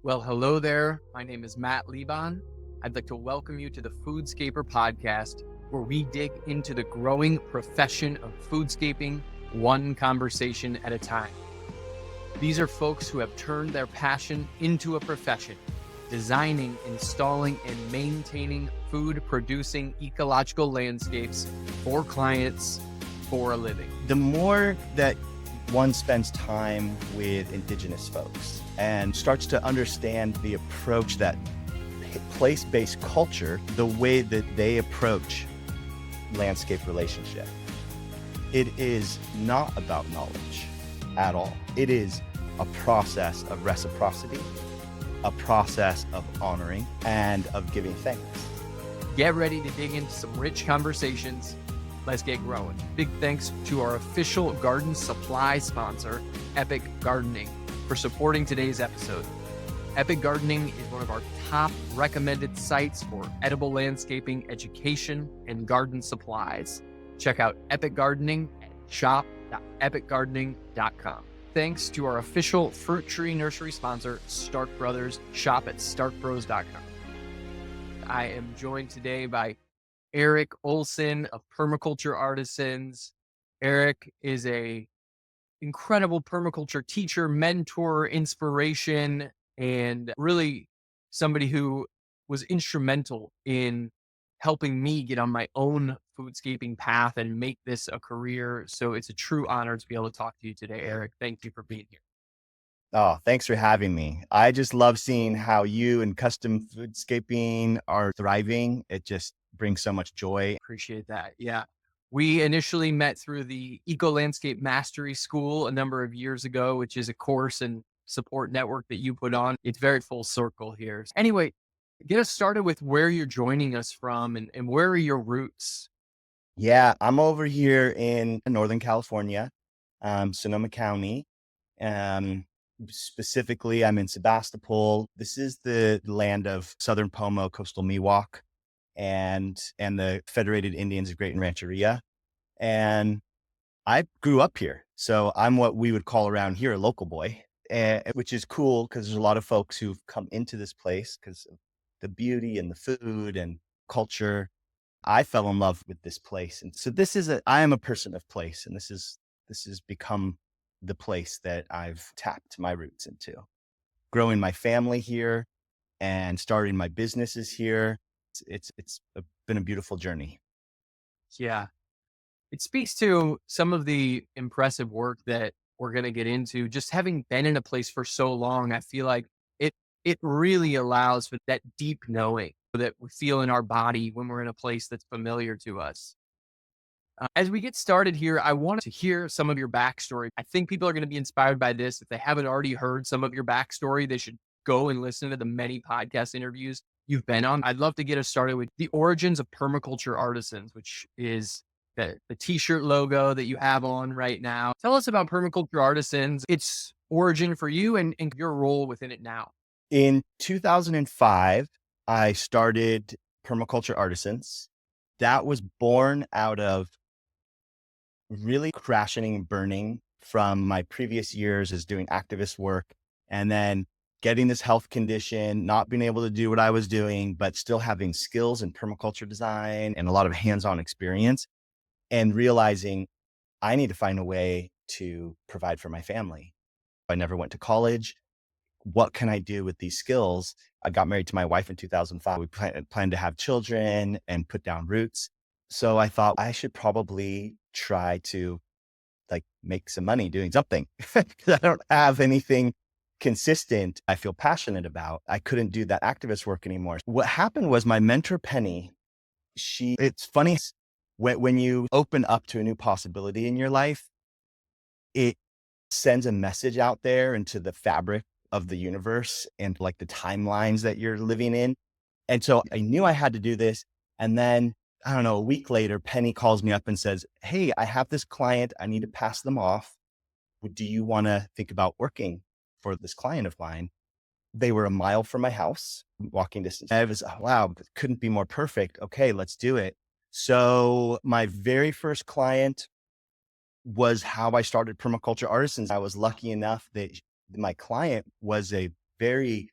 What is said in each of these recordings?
Well, hello there. My name is Matt Liban. I'd like to welcome you to the Foodscaper podcast, where we dig into the growing profession of foodscaping, one conversation at a time. These are folks who have turned their passion into a profession, designing, installing, and maintaining food-producing ecological landscapes for clients for a living. The more that one spends time with Indigenous folks and starts to understand the approach that place-based culture, the way that they approach landscape relationship, it is not about knowledge at all. It is a process of reciprocity, a process of honoring, and of giving thanks. Get ready to dig into some rich conversations. Let's get growing. Big thanks to our official garden supply sponsor, Epic Gardening, for supporting today's episode. Epic Gardening is one of our top recommended sites for edible landscaping, education, and garden supplies. Check out Epic Gardening at shop.epicgardening.com. Thanks to our official fruit tree nursery sponsor, Stark Brothers. Shop at starkbros.com. I am joined today by Erik Olson of Permaculture Artisans. Erik is a incredible permaculture teacher, mentor, inspiration, and really somebody who was instrumental in helping me get on my own foodscaping path and make this a career. So it's a true honor to be able to talk to you today, Erik. Thank you for being here. Oh, thanks for having me. I just love seeing how you and custom foodscaping are thriving. It just brings so much joy. Appreciate that. Yeah. We initially met through the Eco Landscape Mastery School a number of years ago, which is a course and support network that you put on. It's very full circle here. Anyway, get us started with where you're joining us from and where are your roots? Yeah, I'm over here in Northern California, Sonoma County. Specifically, I'm in Sebastopol. This is the land of Southern Pomo, coastal Miwok, and the Federated Indians of Great and Rancheria. And I grew up here. So I'm what we would call around here a local boy, which is cool because there's a lot of folks who've come into this place because of the beauty and the food and culture. I fell in love with this place. And so I am a person of place, and this has become the place that I've tapped my roots into. Growing my family here and starting my businesses here. Been a beautiful journey. Yeah. It speaks to some of the impressive work that we're going to get into. Just having been in a place for so long, I feel like it it really allows for that deep knowing that we feel in our body when we're in a place that's familiar to us. As we get started here, I want to hear some of your backstory. I think people are going to be inspired by this. If they haven't already heard some of your backstory, they should go and listen to the many podcast interviews you've been on. I'd love to get us started with the origins of Permaculture Artisans, which is the t-shirt logo that you have on right now. Tell us about Permaculture Artisans, its origin for you and your role within it now. In 2005, I started Permaculture Artisans. That was born out of really crashing and burning from my previous years as doing activist work, and then getting this health condition, not being able to do what I was doing, but still having skills in permaculture design and a lot of hands-on experience, and realizing I need to find a way to provide for my family. I never went to college. What can I do with these skills? I got married to my wife in 2005. We planned to have children and put down roots. So I thought I should probably try to make some money doing something because I don't have anything consistent I feel passionate about. I couldn't do that activist work anymore. What happened was my mentor, Penny, it's funny when you open up to a new possibility in your life, it sends a message out there into the fabric of the universe and the timelines that you're living in. And so I knew I had to do this. And then, I don't know, a week later, Penny calls me up and says, "Hey, I have this client. I need to pass them off. Do you want to think about working for this client of mine?" They were a mile from my house, walking distance. I was, oh, wow, couldn't be more perfect. Okay, let's do it. So my very first client was how I started Permaculture Artisans. I was lucky enough that my client was a very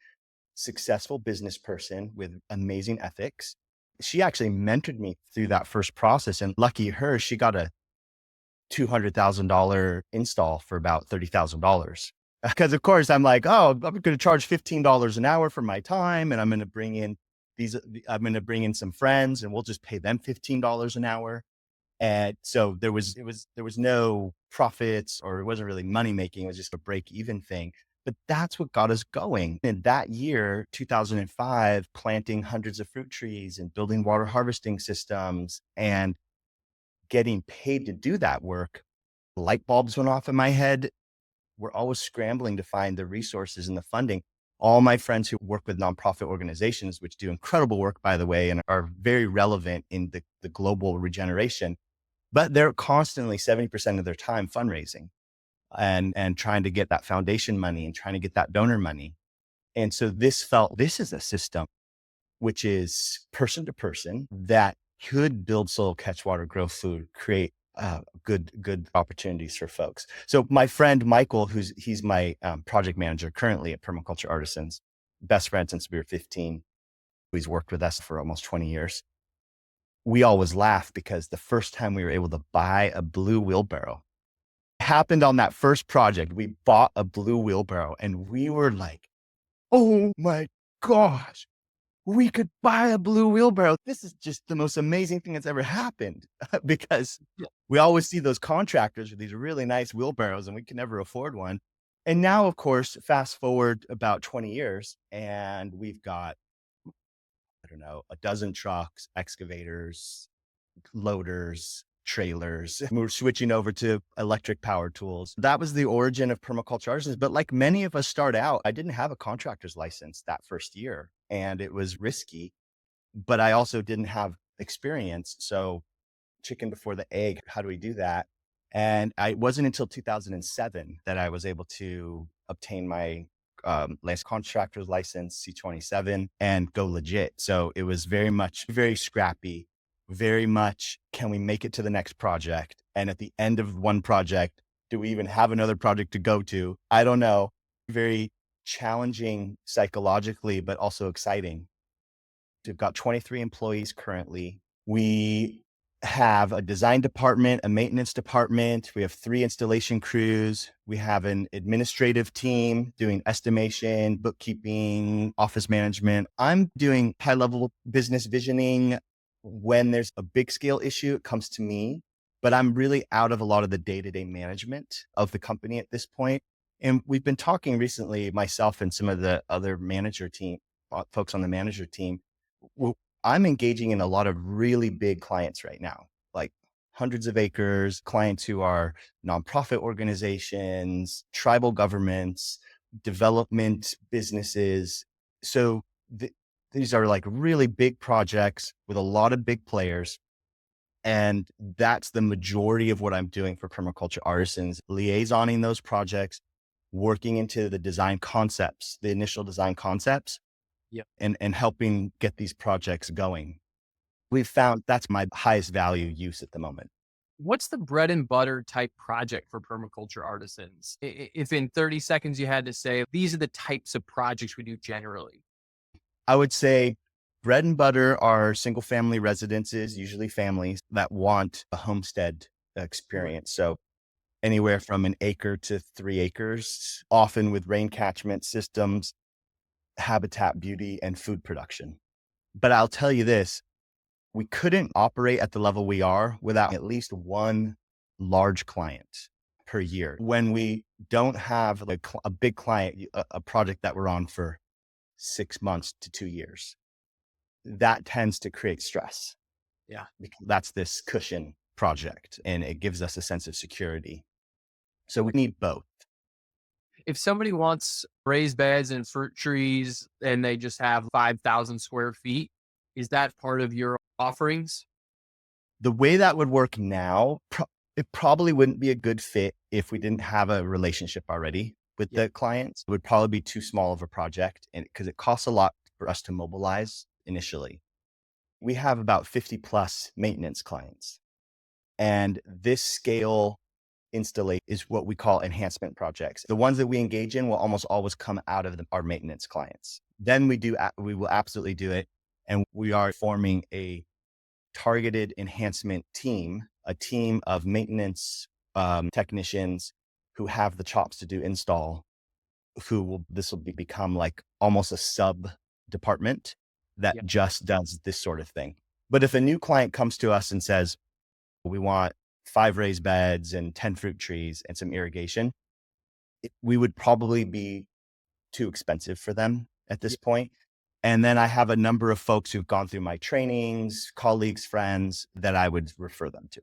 successful business person with amazing ethics. She actually mentored me through that first process. And lucky her, she got a $200,000 install for about $30,000. Because of course I'm like, oh, I'm going to charge $15 an hour for my time, and I'm going to bring in some friends, and we'll just pay them $15 an hour. And so there was no profits, or it wasn't really money making. It was just a break even thing. But that's what got us going. In that year, 2005, planting hundreds of fruit trees and building water harvesting systems and getting paid to do that work, light bulbs went off in my head. We're always scrambling to find the resources and the funding. All my friends who work with nonprofit organizations, which do incredible work, by the way, and are very relevant in the global regeneration, but they're constantly 70% of their time fundraising and trying to get that foundation money and trying to get that donor money. And so this is a system which is person to person that could build soil, catch water, grow food, create good opportunities for folks. So my friend Michael, he's my project manager currently at Permaculture Artisans, best friend since we were 15. He's worked with us for almost 20 years. We always laugh because the first time we were able to buy a blue wheelbarrow happened on that first project. We bought a blue wheelbarrow and we were like, oh my gosh, we could buy a blue wheelbarrow. This is just the most amazing thing that's ever happened because Yeah. we always see those contractors with these really nice wheelbarrows and we can never afford one. And now, of course, fast forward about 20 years and we've got, I don't know, a dozen trucks, excavators, loaders, trailers. We're switching over to electric power tools. That was the origin of Permaculture Artisans. But like many of us start out, I didn't have a contractor's license that first year and it was risky, but I also didn't have experience. So chicken before the egg, how do we do that? And it wasn't until 2007 that I was able to obtain my last contractor's license, C27, and go legit. So it was very scrappy, very much, can we make it to the next project? And at the end of one project, do we even have another project to go to? I don't know. Very challenging psychologically, but also exciting. We've got 23 employees currently. We have a design department, a maintenance department. We have 3 installation crews. We have an administrative team doing estimation, bookkeeping, office management. I'm doing high level business visioning. When there's a big scale issue, it comes to me, but I'm really out of a lot of the day-to-day management of the company at this point. And we've been talking recently, myself and some of the other folks on the manager team. Well, I'm engaging in a lot of really big clients right now, like hundreds of acres, clients who are nonprofit organizations, tribal governments, development businesses. So these are like really big projects with a lot of big players. And that's the majority of what I'm doing for Permaculture Artisans, liaisoning those projects, working into the design concepts, the initial design concepts, Yeah. and helping get these projects going. We've found that's my highest value use at the moment. What's the bread and butter type project for permaculture artisans? If in 30 seconds you had to say, these are the types of projects we do generally. I would say bread and butter are single family residences, usually families that want a homestead Right. experience. So anywhere from an acre to 3 acres, often with rain catchment systems, habitat beauty, and food production. But I'll tell you this, we couldn't operate at the level we are without at least one large client per year. When we don't have like a big client, a project that we're on for 6 months to 2 years, that tends to create stress Yeah. because that's this cushion project and it gives us a sense of security. So we need both. If somebody wants raised beds and fruit trees and they just have 5,000 square feet, is that part of your offerings? The way that would work now, it probably wouldn't be a good fit if we didn't have a relationship already with Yeah. the clients. It would probably be too small of a project and because it costs a lot for us to mobilize initially. We have about 50 plus maintenance clients. And this scale installation is what we call enhancement projects. The ones that we engage in will almost always come out of our maintenance clients. then we will absolutely do it. And we are forming a targeted enhancement team, a team of maintenance technicians who have the chops to do install, this will become like almost a sub department that Yeah. just does this sort of thing. But if a new client comes to us and says, we want 5 raised beds and 10 fruit trees and some irrigation, we would probably be too expensive for them at this point. And then I have a number of folks who've gone through my trainings, colleagues, friends that I would refer them to.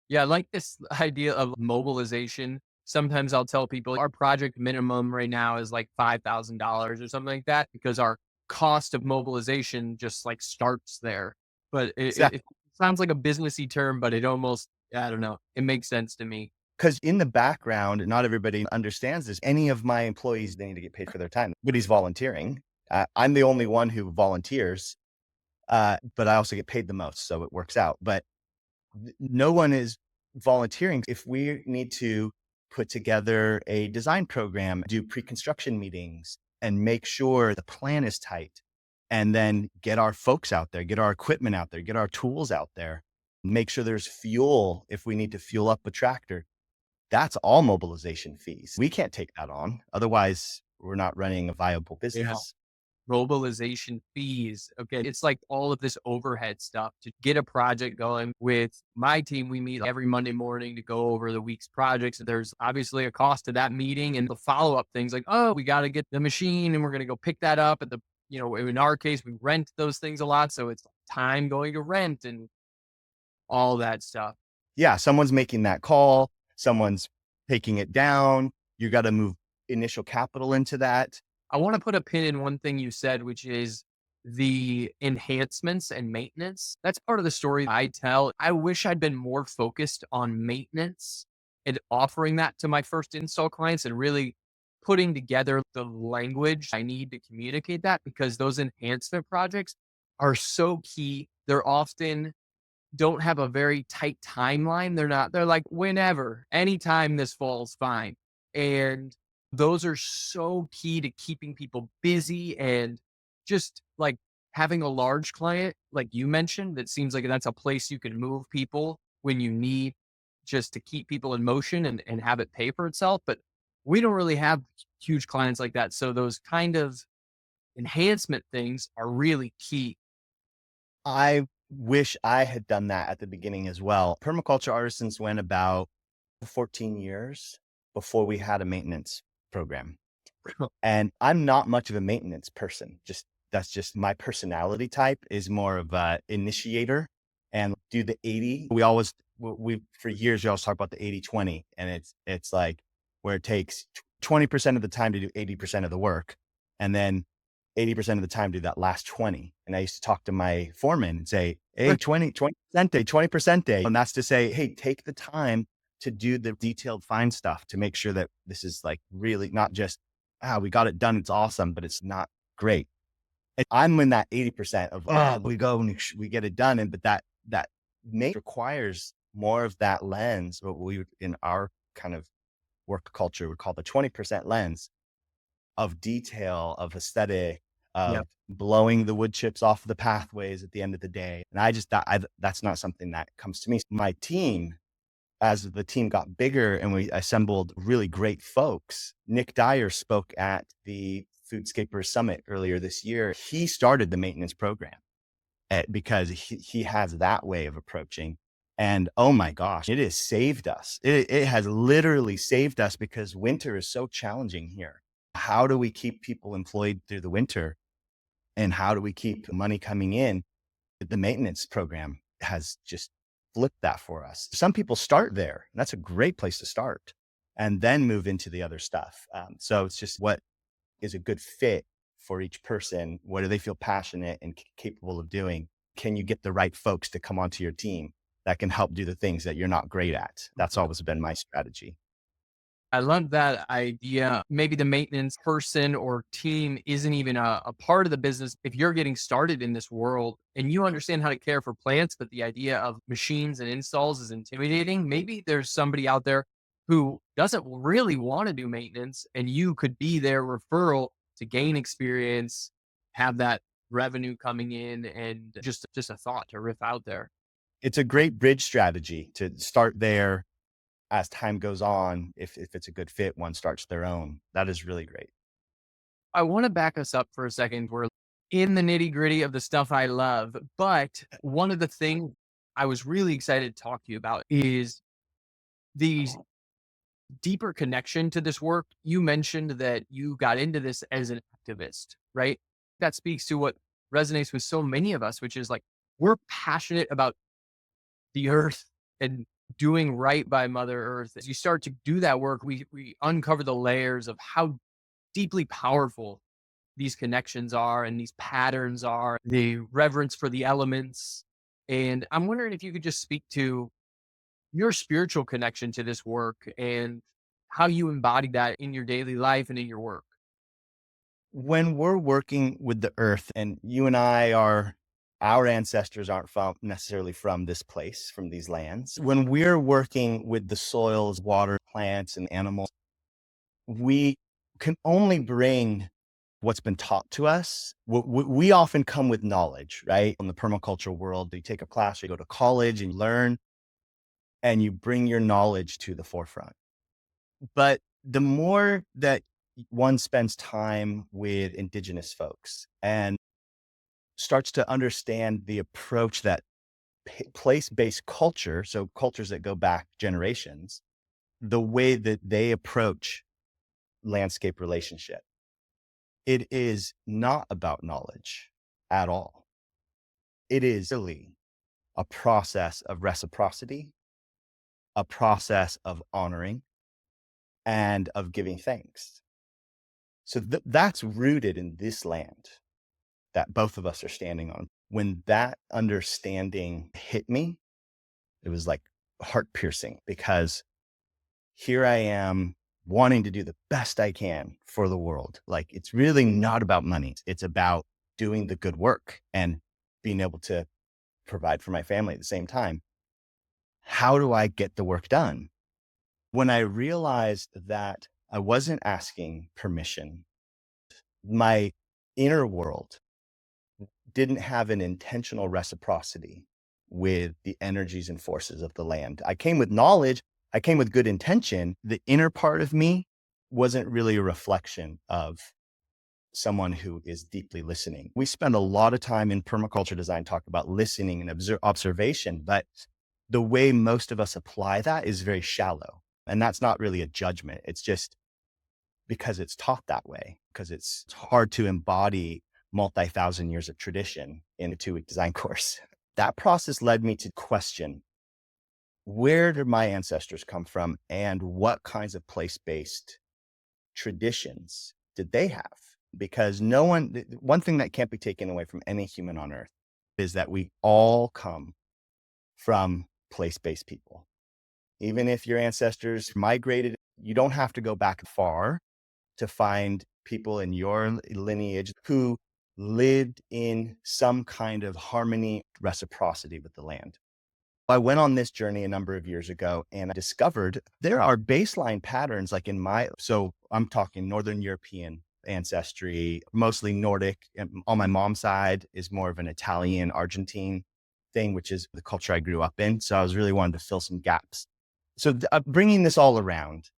Yeah, I like this idea of mobilization. Sometimes I'll tell people our project minimum right now is like $5,000 or something like that because our cost of mobilization just like starts there. But it sounds like a businessy term, but it almost, I don't know, it makes sense to me. Because in the background, not everybody understands this. Any of my employees, they need to get paid for their time. Nobody's volunteering. I'm the only one who volunteers, but I also get paid the most, so it works out. But no one is volunteering. If we need to put together a design program, do pre-construction meetings, and make sure the plan is tight, and then get our folks out there, get our equipment out there, get our tools out there, make sure there's fuel if we need to fuel up a tractor, that's all mobilization fees. We can't take that on. Otherwise, we're not running a viable Yeah. business. Mobilization fees. Okay. It's like all of this overhead stuff to get a project going. With my team, we meet every Monday morning to go over the week's projects. There's obviously a cost to that meeting and the follow up things like, oh, we got to get the machine and we're going to go pick that up at the, in our case, we rent those things a lot. So it's time going to rent and all that stuff. Yeah, someone's making that call, someone's taking it down. You got to move initial capital into that. I want to put a pin in one thing you said, which is the enhancements and maintenance. That's part of the story I tell. I wish I'd been more focused on maintenance and offering that to my first install clients and really putting together the language I need to communicate that because those enhancement projects are so key. They're often don't have a very tight timeline. They're like whenever, anytime this fall's fine. And those are so key to keeping people busy and just like having a large client, like you mentioned, that seems like that's a place you can move people when you need just to keep people in motion and have it pay for itself. But we don't really have huge clients like that. So those kind of enhancement things are really key. I wish I had done that at the beginning as well. Permaculture Artisans went about 14 years before we had a maintenance program. And I'm not much of a maintenance person. Just that's just my personality type is more of a initiator and do the 80. We for years we always talk about the 80-20, and it's like where it takes 20% of the time to do 80% of the work and then 80% of the time do that last 20. And I used to talk to my foreman and say, hey, 20% day, 20% day. And that's to say, hey, take the time to do the detailed fine stuff to make sure that this is like really not just, we got it done. It's awesome, but it's not great. And I'm in that 80% of, we go and we get it done. But that requires more of that lens, what we in our kind of work culture would call the 20% lens of detail, of aesthetic, Yeah. of blowing the wood chips off the pathways at the end of the day. And that's not something that comes to me. My team, as the team got bigger and we assembled really great folks, Nick Dyer spoke at the Foodscaper Summit earlier this year. He started the maintenance program because he has that way of approaching. And oh my gosh, it has saved us. It has literally saved us because winter is so challenging here. How do we keep people employed through the winter? And how do we keep money coming in? The maintenance program has just flipped that for us. Some people start there, and that's a great place to start, and then move into the other stuff. So it's just what is a good fit for each person. What do they feel passionate and capable of doing? Can you get the right folks to come onto your team that can help do the things that you're not great at? That's always been my strategy. I love that idea. Maybe the maintenance person or team isn't even a part of the business. If you're getting started in this world and you understand how to care for plants, but the idea of machines and installs is intimidating, maybe there's somebody out there who doesn't really want to do maintenance and you could be their referral to gain experience have that revenue coming in, and just a thought to riff out there. It's a great bridge strategy to start there. As time goes on, if it's a good fit, one starts their own. That is really great. I want to back us up for a second. We're in the nitty gritty of the stuff I love, but one of the things I was really excited to talk to you about is the deeper connection to this work. You mentioned that you got into this as an activist, right? That speaks to what resonates with so many of us, which is like we're passionate about the earth and doing right by Mother Earth. As you start to do that work, we uncover the layers of how deeply powerful these connections are and these patterns are, the reverence for the elements. And I'm wondering if you could just speak to your spiritual connection to this work and how you embody that in your daily life and in your work. When we're working with the earth, and you and I are, our ancestors aren't from necessarily from this place, from these lands. When we're working with the soils, water, plants, and animals, we can only bring what's been taught to us. We often come with knowledge, right? In the permaculture world, you take a class, you go to college and learn, and you bring your knowledge to the forefront. But the more that one spends time with indigenous folks and starts to understand the approach that place-based culture, so cultures that go back generations, the way that they approach landscape relationship, it is not about knowledge at all. It is really a process of reciprocity, a process of honoring, and of giving thanks. So that's rooted in this land that both of us are standing on. When that understanding hit me, it was like heart piercing, because here I am wanting to do the best I can for the world. Like, it's really not about money. It's about doing the good work and being able to provide for my family at the same time. How do I get the work done? When I realized that I wasn't asking permission, my inner world didn't have an intentional reciprocity with the energies and forces of the land. I came with knowledge, I came with good intention. The inner part of me wasn't really a reflection of someone who is deeply listening. We spend a lot of time in permaculture design talking about listening and observation, but the way most of us apply that is very shallow. And that's not really a judgment. It's just because it's taught that way, because it's hard to embody multi-thousand years of tradition in a 2-week design course. That process led me to question, where did my ancestors come from and what kinds of place-based traditions did they have? Because one thing that can't be taken away from any human on earth is that we all come from place-based people. Even if your ancestors migrated, you don't have to go back far to find people in your lineage who lived in some kind of harmony, reciprocity with the land. I went on this journey a number of years ago, and I discovered there are baseline patterns like so I'm talking Northern European ancestry, mostly Nordic. And on my mom's side is more of an Italian, Argentine thing, which is the culture I grew up in. So I was really wanting to fill some gaps. So bringing this all around,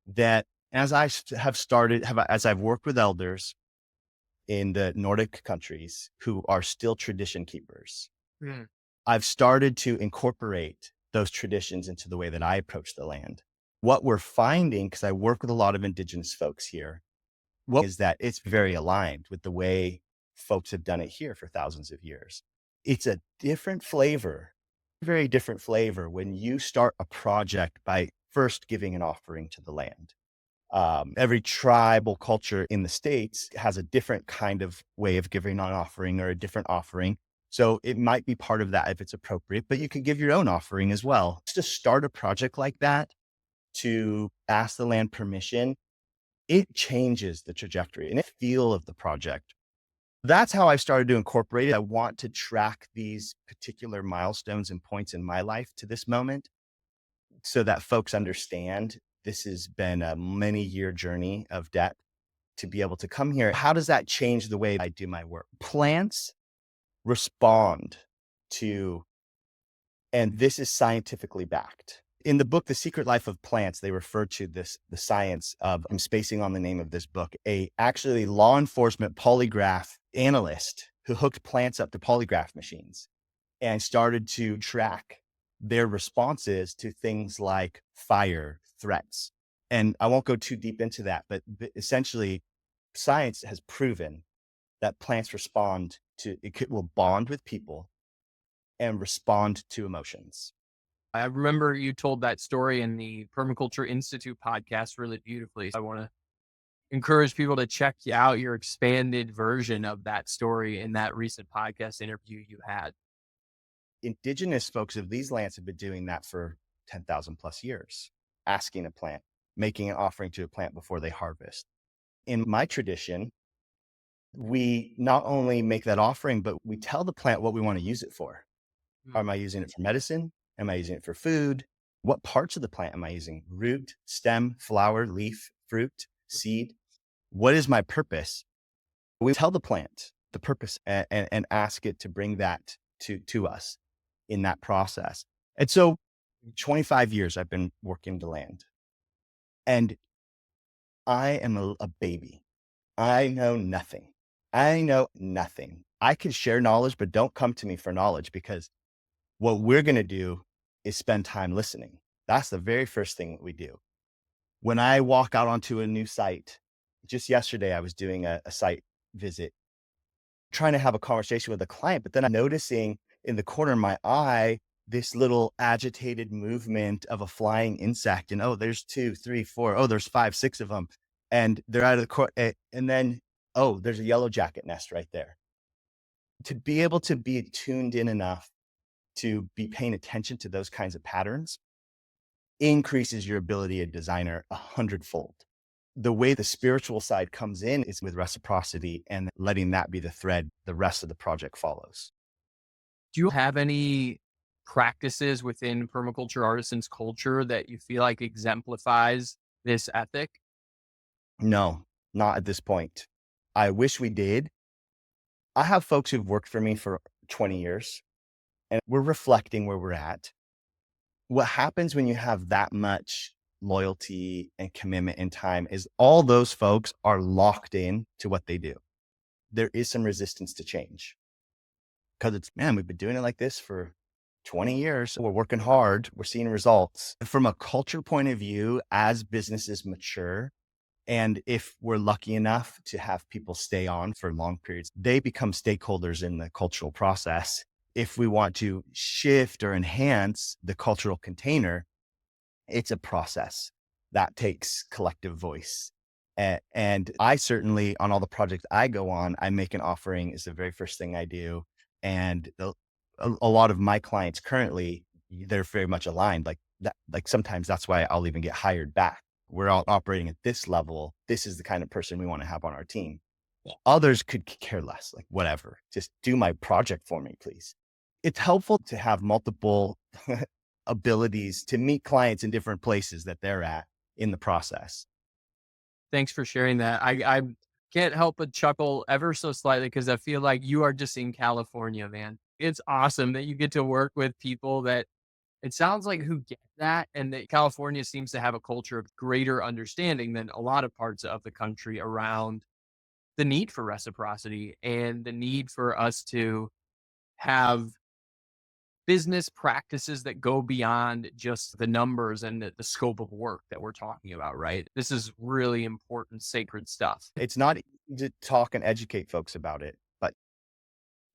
that as as I've worked with elders in the Nordic countries who are still tradition keepers, Mm. I've started to incorporate those traditions into the way that I approach the land. What we're finding, because I work with a lot of indigenous folks here, is that it's very aligned with the way folks have done it here for thousands of years. It's a different flavor, very different flavor when you start a project by first giving an offering to the land. Every tribal culture in the States has a different kind of way of giving an offering or a different offering. So it might be part of that if it's appropriate, but you can give your own offering as well. Just to start a project like that, to ask the land permission, it changes the trajectory and the feel of the project. That's how I started to incorporate it. I want to track these particular milestones and points in my life to this moment so that folks understand this has been a many-year journey of depth. to be able to come here. How does that change the way I do my work? Plants respond to, and this is scientifically backed. In the book, The Secret Life of Plants, they refer to this, the science of, I'm spacing on the name of this book, a actually law enforcement polygraph analyst who hooked plants up to polygraph machines and started to track their responses to things like fire threats. And I won't go too deep into that, but essentially science has proven that plants respond to, will bond with people and respond to emotions. I remember you told that story in the Permaculture Institute podcast really beautifully. I want to encourage people to check out your expanded version of that story in that recent podcast interview you had. Indigenous folks of these lands have been doing that for 10,000 plus years, asking a plant, making an offering to a plant before they harvest. In my tradition, we not only make that offering, but we tell the plant what we want to use it for. Mm. Am I using it for medicine? Am I using it for food? What parts of the plant am I using? Root, stem, flower, leaf, fruit, seed? What is my purpose? We tell the plant the purpose and ask it to bring that to us in that process. And so 25 years I've been working the land, and I am a baby. I know nothing. I know nothing. I can share knowledge, but don't come to me for knowledge, because what we're going to do is spend time listening. That's the very first thing that we do. When I walk out onto a new site, just yesterday, I was doing a site visit, trying to have a conversation with a client, but then I'm noticing in the corner of my eye, this little agitated movement of a flying insect. And oh, there's 2, 3, 4. Oh, there's 5, 6 of them. And they're out of the court. And then, oh, there's a yellow jacket nest right there. To be able to be tuned in enough to be paying attention to those kinds of patterns increases your ability as a designer 100-fold. The way the spiritual side comes in is with reciprocity and letting that be the thread the rest of the project follows. Do you have any practices within permaculture artisans culture that you feel like exemplifies this ethic? No, not at this point. I wish we did. I have folks who've worked for me for 20 years, and we're reflecting where we're at. What happens when you have that much loyalty and commitment and time is all those folks are locked in to what they do. There is some resistance to change because it's, man, we've been doing it like this for 20 years. We're working hard. We're seeing results. From a culture point of view, as businesses mature, and if we're lucky enough to have people stay on for long periods, they become stakeholders in the cultural process. If we want to shift or enhance the cultural container, it's a process that takes collective voice. And I certainly, on all the projects I go on, I make an offering is the very first thing I do. And a lot of my clients currently, they're very much aligned. Like that, like sometimes that's why I'll even get hired back. We're all operating at this level. This is the kind of person we want to have on our team. Others could care less, like whatever, just do my project for me, please. It's helpful to have multiple abilities to meet clients in different places that they're at in the process. Thanks for sharing that. I can't help but chuckle ever so slightly because I feel like you are just in California, man. It's awesome that you get to work with people that it sounds like who get that, and that California seems to have a culture of greater understanding than a lot of parts of the country around the need for reciprocity and the need for us to have business practices that go beyond just the numbers and the scope of work that we're talking about, right? This is really important, sacred stuff. It's not easy to talk and educate folks about it, but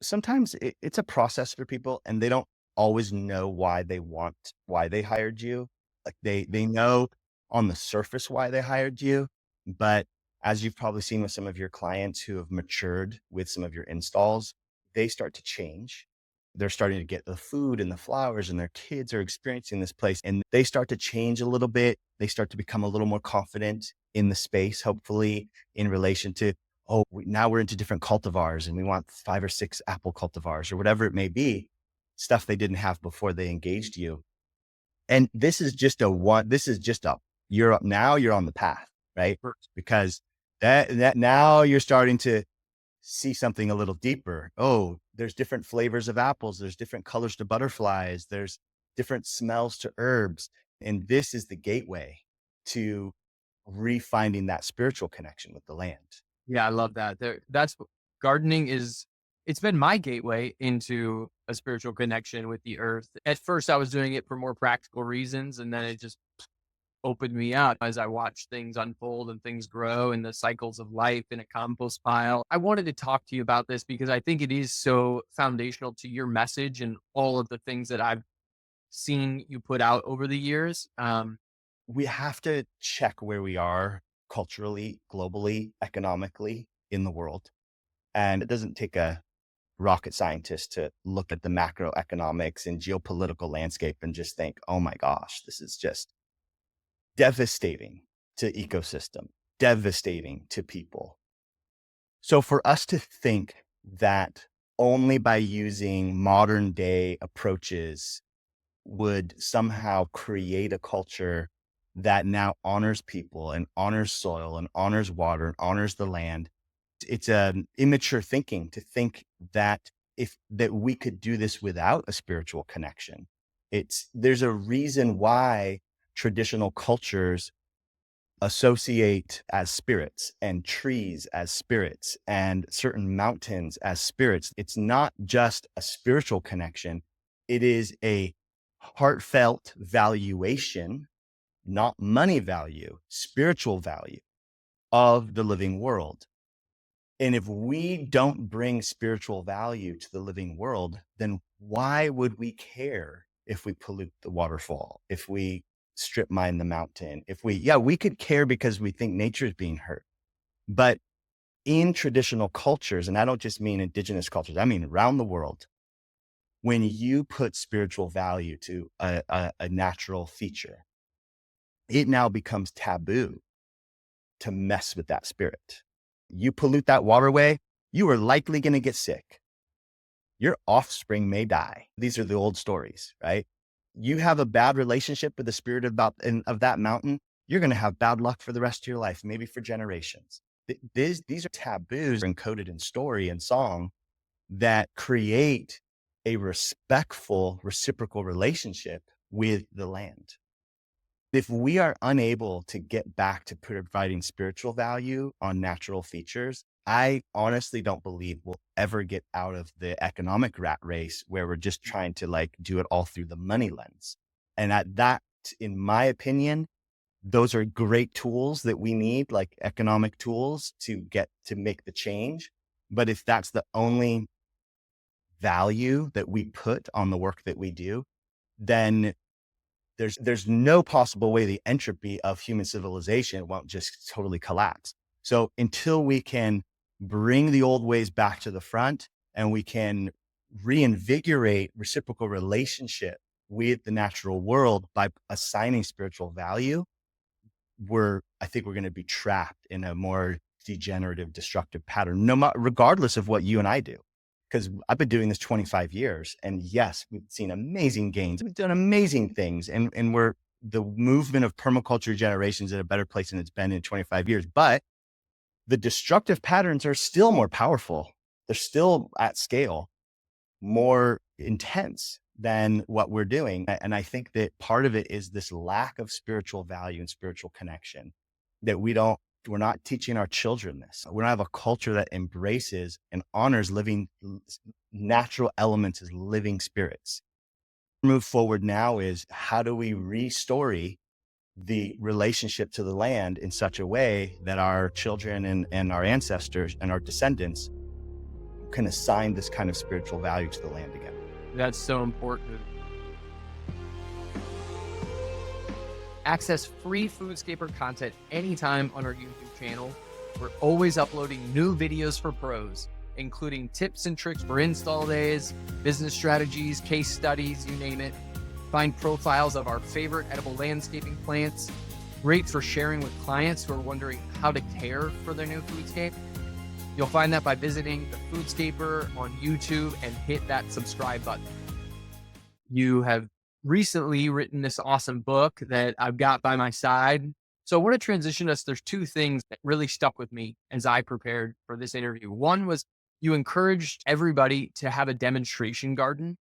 sometimes it's a process for people and they don't always know why they hired you. Like they know on the surface why they hired you, but as you've probably seen with some of your clients who have matured with some of your installs, they start to change. They're starting to get the food and the flowers, and their kids are experiencing this place, and they start to change a little bit. They start to become a little more confident in the space, hopefully in relation to, oh, now we're into different cultivars and we want 5 or 6 apple cultivars or whatever it may be, stuff they didn't have before they engaged you. And this is just a, you're up now, you're on the path, right? For Because That now you're starting to see something a little deeper. Oh, there's different flavors of apples. There's different colors to butterflies. There's different smells to herbs. And this is the gateway to refinding that spiritual connection with the land. Yeah, I love that. Gardening is, it's been my gateway into a spiritual connection with the earth. At first, I was doing it for more practical reasons, and then it just opened me up as I watched things unfold and things grow and the cycles of life in a compost pile. I wanted to talk to you about this because I think it is so foundational to your message and all of the things that I've seen you put out over the years. We have to check where we are culturally, globally, economically in the world. And it doesn't take a rocket scientist to look at the macroeconomics and geopolitical landscape and just think, oh my gosh, this is just devastating to ecosystem, devastating to people. So for us to think that only by using modern day approaches would somehow create a culture that now honors people and honors soil and honors water and honors the land, it's an immature thinking to think that if that we could do this without a spiritual connection. There's a reason why traditional cultures associate as spirits and trees as spirits and certain mountains as spirits. It's not just a spiritual connection. It is a heartfelt valuation, not money value, spiritual value of the living world. And if we don't bring spiritual value to the living world, then why would we care if we pollute the waterfall, if we strip mine the mountain, we could care because we think nature is being hurt. But in traditional cultures, and I don't just mean indigenous cultures, I mean around the world, when you put spiritual value to a natural feature, it now becomes taboo to mess with that spirit. You pollute that waterway, you are likely going to get sick. Your offspring may die. These are the old stories, right? You have a bad relationship with the spirit of that mountain, you're going to have bad luck for the rest of your life, maybe for generations. These are taboos encoded in story and song that create a respectful, reciprocal relationship with the land. If we are unable to get back to providing spiritual value on natural features, I honestly don't believe we'll ever get out of the economic rat race where we're just trying to do it all through the money lens. And in my opinion, those are great tools that we need, like economic tools to make the change. But if that's the only value that we put on the work that we do, then there's no possible way the entropy of human civilization won't just totally collapse. So until we can bring the old ways back to the front and we can reinvigorate reciprocal relationship with the natural world by assigning spiritual value, I think we're going to be trapped in a more degenerative, destructive pattern, regardless of what you and I do. Because I've been doing this 25 years, and yes, we've seen amazing gains. We've done amazing things, and the movement of permaculture generations in a better place than it's been in 25 years. But the destructive patterns are still more powerful. They're still at scale, more intense than what we're doing. And I think that part of it is this lack of spiritual value and spiritual connection that we're not teaching our children this. We don't have a culture that embraces and honors living natural elements as living spirits. Move forward now is how do we restore the relationship to the land in such a way that our children and our ancestors and our descendants can assign this kind of spiritual value to the land again. That's so important. Access free Foodscaper content anytime on our YouTube channel. We're always uploading new videos for pros, including tips and tricks for install days, business strategies, case studies, you name it. Find profiles of our favorite edible landscaping plants, great for sharing with clients who are wondering how to care for their new foodscape. You'll find that by visiting the Foodscaper on YouTube and hit that subscribe button. You have recently written this awesome book that I've got by my side. So I want to transition us. There's two things that really stuck with me as I prepared for this interview. One was you encouraged everybody to have a demonstration garden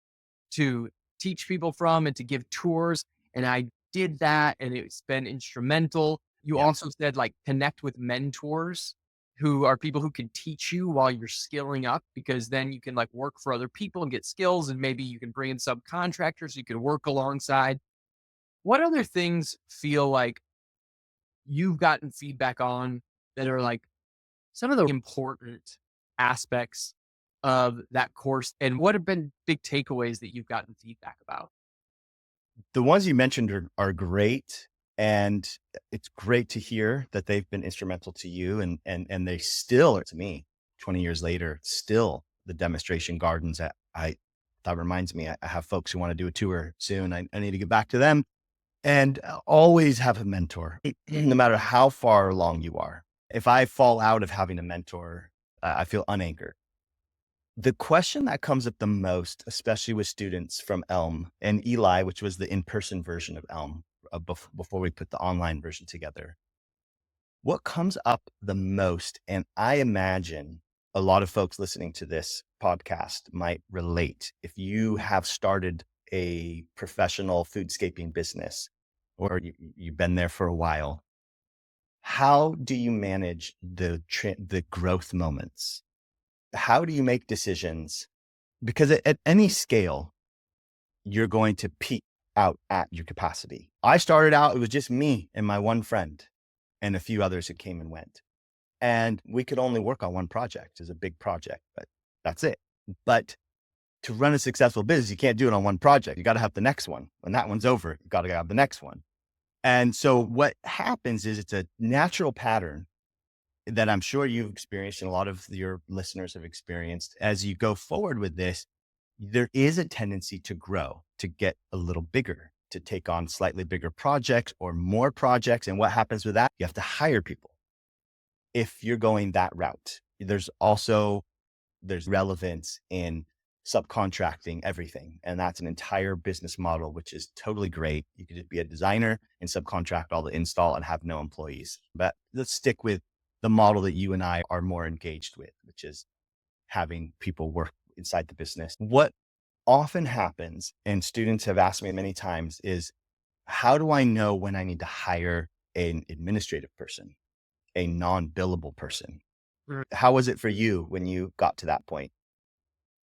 to teach people from and to give tours. And I did that and it's been instrumental. You Yeah. also said like connect with mentors who are people who can teach you while you're skilling up because then you can like work for other people and get skills and maybe you can bring in subcontractors you can work alongside. What other things feel like you've gotten feedback on that are like some of the important aspects of that course? And what have been big takeaways that you've gotten feedback about? The ones you mentioned are great. And it's great to hear that they've been instrumental to you and they still are to me 20 years later, still the demonstration gardens that reminds me, I have folks who want to do a tour soon. I need to get back to them and always have a mentor, no matter how far along you are. If I fall out of having a mentor, I feel unanchored. The question that comes up the most, especially with students from Elm and Eli, which was the in-person version of Elm before we put the online version together, what comes up the most, and I imagine a lot of folks listening to this podcast might relate if you have started a professional foodscaping business or you've been there for a while. How do you manage the growth moments? How do you make decisions? Because at any scale, you're going to peak out at your capacity. I started out, it was just me and my one friend and a few others who came and went. And we could only work on one project. It's a big project, but that's it. But to run a successful business, you can't do it on one project. You got to have the next one. When that one's over, you got to have the next one. And so what happens is it's a natural pattern that I'm sure you've experienced and a lot of your listeners have experienced. As you go forward with this, there is a tendency to grow, to get a little bigger, to take on slightly bigger projects or more projects. And what happens with that? You have to hire people if you're going that route. There's relevance in subcontracting everything. And that's an entire business model, which is totally great. You could just be a designer and subcontract all the install and have no employees. But let's stick with the model that you and I are more engaged with, which is having people work inside the business. What often happens, and students have asked me many times, is how do I know when I need to hire an administrative person, a non-billable person? Mm. How was it for you when you got to that point?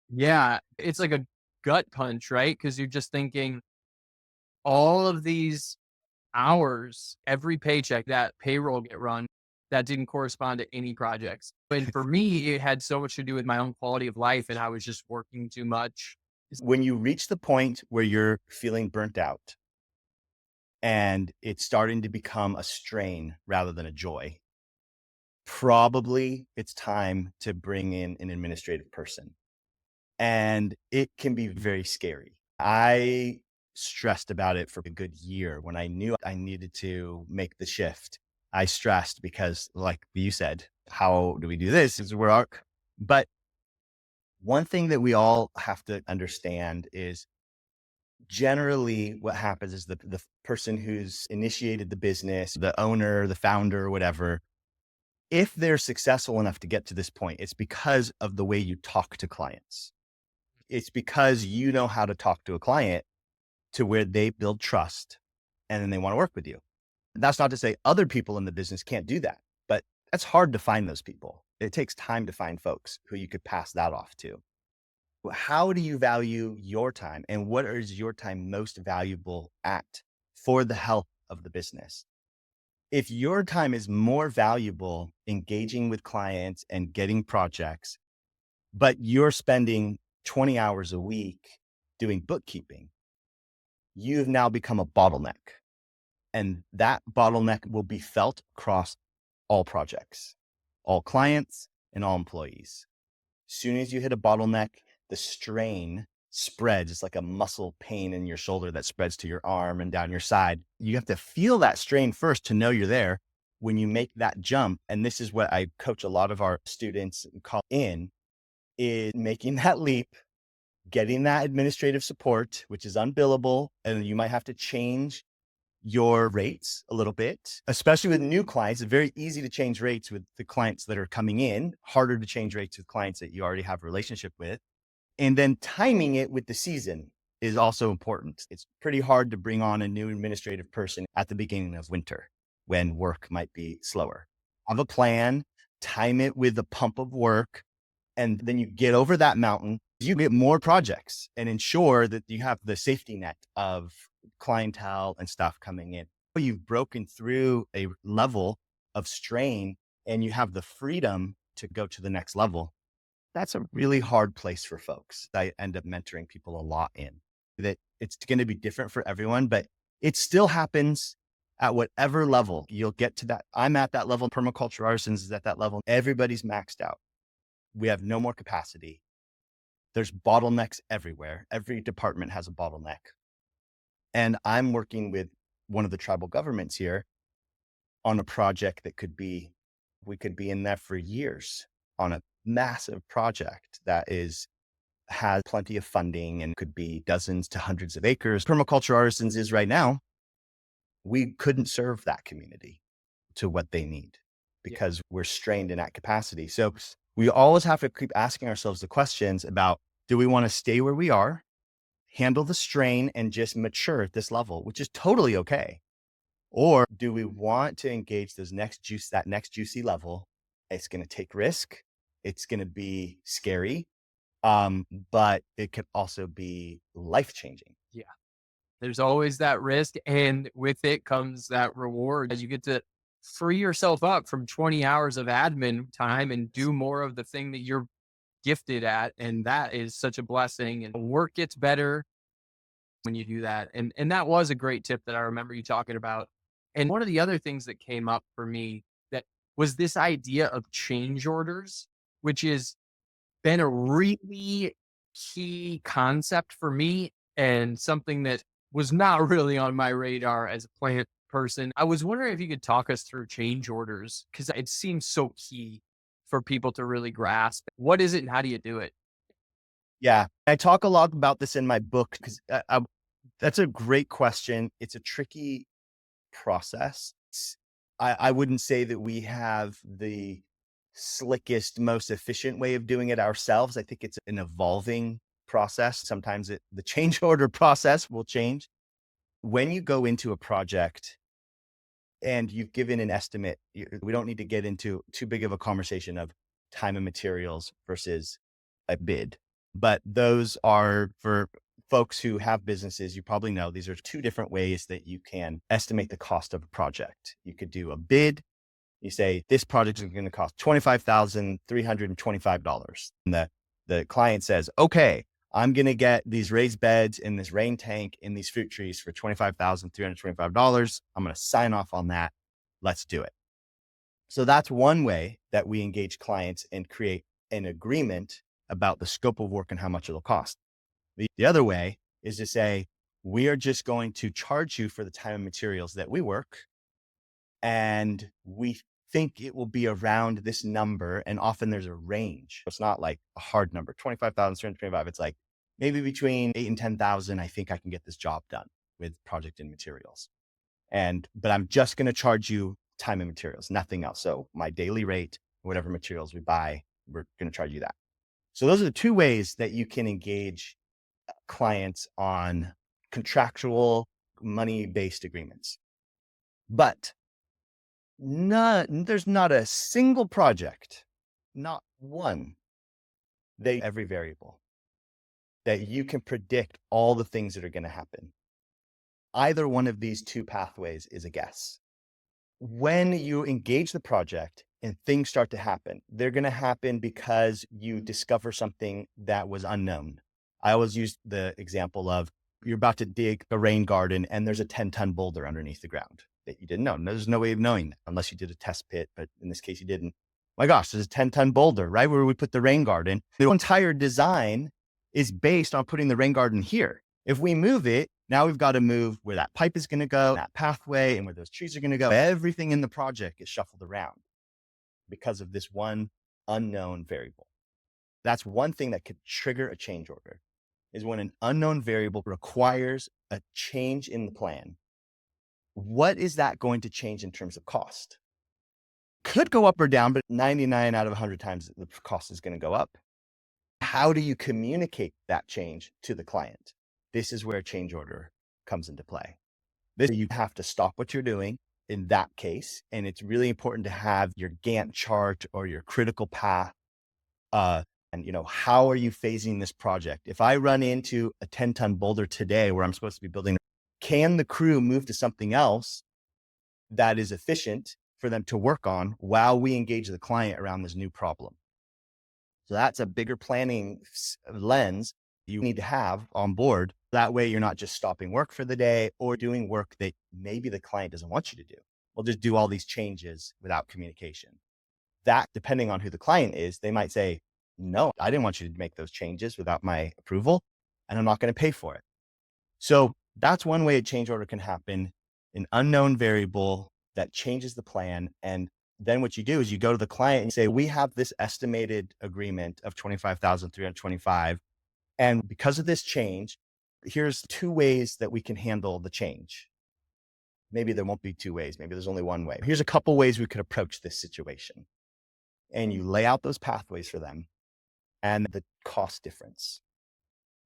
Yeah, it's like a gut punch, right? Because you're just thinking all of these hours, every paycheck, that payroll get run, that didn't correspond to any projects. And for me, it had so much to do with my own quality of life, and I was just working too much. When you reach the point where you're feeling burnt out and it's starting to become a strain rather than a joy, probably it's time to bring in an administrative person. And it can be very scary. I stressed about it for a good year when I knew I needed to make the shift. I stressed because, like you said, how do we do this? But one thing that we all have to understand is generally what happens is the person who's initiated the business, the owner, the founder, whatever, if they're successful enough to get to this point, it's because of the way you talk to clients. It's because you know how to talk to a client to where they build trust and then they want to work with you. That's not to say other people in the business can't do that, but that's hard to find those people. It takes time to find folks who you could pass that off to. How do you value your time and what is your time most valuable at for the health of the business? If your time is more valuable engaging with clients and getting projects, but you're spending 20 hours a week doing bookkeeping, you've now become a bottleneck. And that bottleneck will be felt across all projects, all clients, and all employees. Soon as you hit a bottleneck, the strain spreads. It's like a muscle pain in your shoulder that spreads to your arm and down your side. You have to feel that strain first to know you're there. When you make that jump, and this is what I coach a lot of our students call in, is making that leap, getting that administrative support, which is unbillable, and you might have to change your rates a little bit, especially with new clients. It's very easy to change rates with the clients that are coming in, harder to change rates with clients that you already have a relationship with. And then timing it with the season is also important. It's pretty hard to bring on a new administrative person at the beginning of winter when work might be slower. Have a plan, time it with a pump of work, and then you get over that mountain, you get more projects and ensure that you have the safety net of clientele and stuff coming in. You've broken through a level of strain and you have the freedom to go to the next level. That's a really hard place for folks. I end up mentoring people a lot in that. It's going to be different for everyone, but it still happens at whatever level you'll get to that. I'm at that level. Permaculture Artisans is at that level. Everybody's maxed out. We have no more capacity. There's bottlenecks everywhere. Every department has a bottleneck. And I'm working with one of the tribal governments here on a project that we could be in there for years on a massive project that has plenty of funding and could be dozens to hundreds of acres. Permaculture Artisans is right now. We couldn't serve that community to what they need Yeah. because we're strained in that capacity. So we always have to keep asking ourselves the questions about, do we want to stay where we are, handle the strain and just mature at this level, which is totally okay? Or do we want to engage that next juicy level? It's going to take risk. It's going to be scary. But it could also be life-changing. Yeah. There's always that risk, and with it comes that reward as you get to free yourself up from 20 hours of admin time and do more of the thing that you're gifted at, and that is such a blessing, and work gets better when you do that, and that was a great tip that I remember you talking about. And one of the other things that came up for me that was this idea of change orders, which is been a really key concept for me and something that was not really on my radar as a plant person. I was wondering if you could talk us through change orders because it seems so key for people to really grasp. What is it and how do you do it? Yeah. I talk a lot about this in my book because that's a great question. It's a tricky process. I wouldn't say that we have the slickest, most efficient way of doing it ourselves. I think it's an evolving process. Sometimes the change order process will change. When you go into a project and you've given an estimate, we don't need to get into too big of a conversation of time and materials versus a bid. But those are for folks who have businesses. You probably know these are two different ways that you can estimate the cost of a project. You could do a bid. You say, this project is going to cost $25,325. And the client says, okay, I'm going to get these raised beds in this rain tank in these fruit trees for $25,325. I'm going to sign off on that. Let's do it. So that's one way that we engage clients and create an agreement about the scope of work and how much it'll cost. The other way is to say, we are just going to charge you for the time and materials that we work. And we think it will be around this number. And often there's a range. It's not like a hard number, 25,325. It's like maybe between 8 and 10,000. I think I can get this job done with project and materials. But I'm just going to charge you time and materials, nothing else. So my daily rate, whatever materials we buy, we're going to charge you that. So those are the two ways that you can engage clients on contractual money-based agreements. But there's not a single project, not one, every variable that you can predict all the things that are going to happen. Either one of these two pathways is a guess. When you engage the project and things start to happen, they're going to happen because you discover something that was unknown. I always use the example of you're about to dig a rain garden and there's a 10-ton boulder underneath the ground that you didn't know. There's no way of knowing that unless you did a test pit, but in this case you didn't. My gosh, there's a 10-ton boulder right where we put the rain garden. The entire design is based on putting the rain garden here. If we move it, now we've got to move where that pipe is going to go, that pathway, and where those trees are going to go. Everything in the project is shuffled around because of this one unknown variable. That's one thing that could trigger a change order, is when an unknown variable requires a change in the plan what is that going to change in terms of cost? Could go up or down, but 99 out of 100 times the cost is going to go up. How do you communicate that change to the client? This is where a change order comes into play. This, you have to stop what you're doing in that case. And it's really important to have your Gantt chart or your critical path. And how are you phasing this project? If I run into a 10-ton boulder today where I'm supposed to be building, can the crew move to something else that is efficient for them to work on while we engage the client around this new problem? So that's a bigger planning lens you need to have on board. That way you're not just stopping work for the day or doing work that maybe the client doesn't want you to do. We'll just do all these changes without communication. That, depending on who the client is, they might say, no, I didn't want you to make those changes without my approval, and I'm not going to pay for it. So that's one way a change order can happen, an unknown variable that changes the plan. And then what you do is you go to the client and say, we have this estimated agreement of 25,325. And because of this change, here's 2 ways that we can handle the change. Maybe there won't be 2 ways. Maybe there's only 1 way. Here's a couple ways we could approach this situation. And you lay out those pathways for them and the cost difference.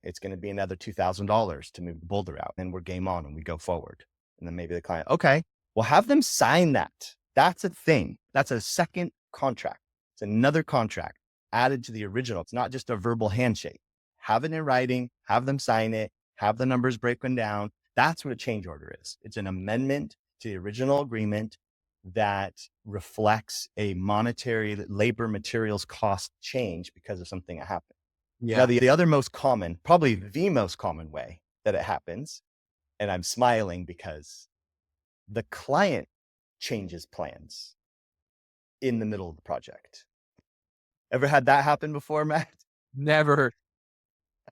It's going to be another $2,000 to move the boulder out, and we're game on and we go forward. And then maybe the client, okay, well, have them sign that. That's a thing. That's a second contract. It's another contract added to the original. It's not just a verbal handshake. Have it in writing, have them sign it, have the numbers broken down. That's what a change order is. It's an amendment to the original agreement that reflects a monetary labor materials cost change because of something that happened. Now, Yeah. the other most common, probably the most common way that it happens, and I'm smiling because the client changes plans in the middle of the project. Ever had that happen before, Matt? Never.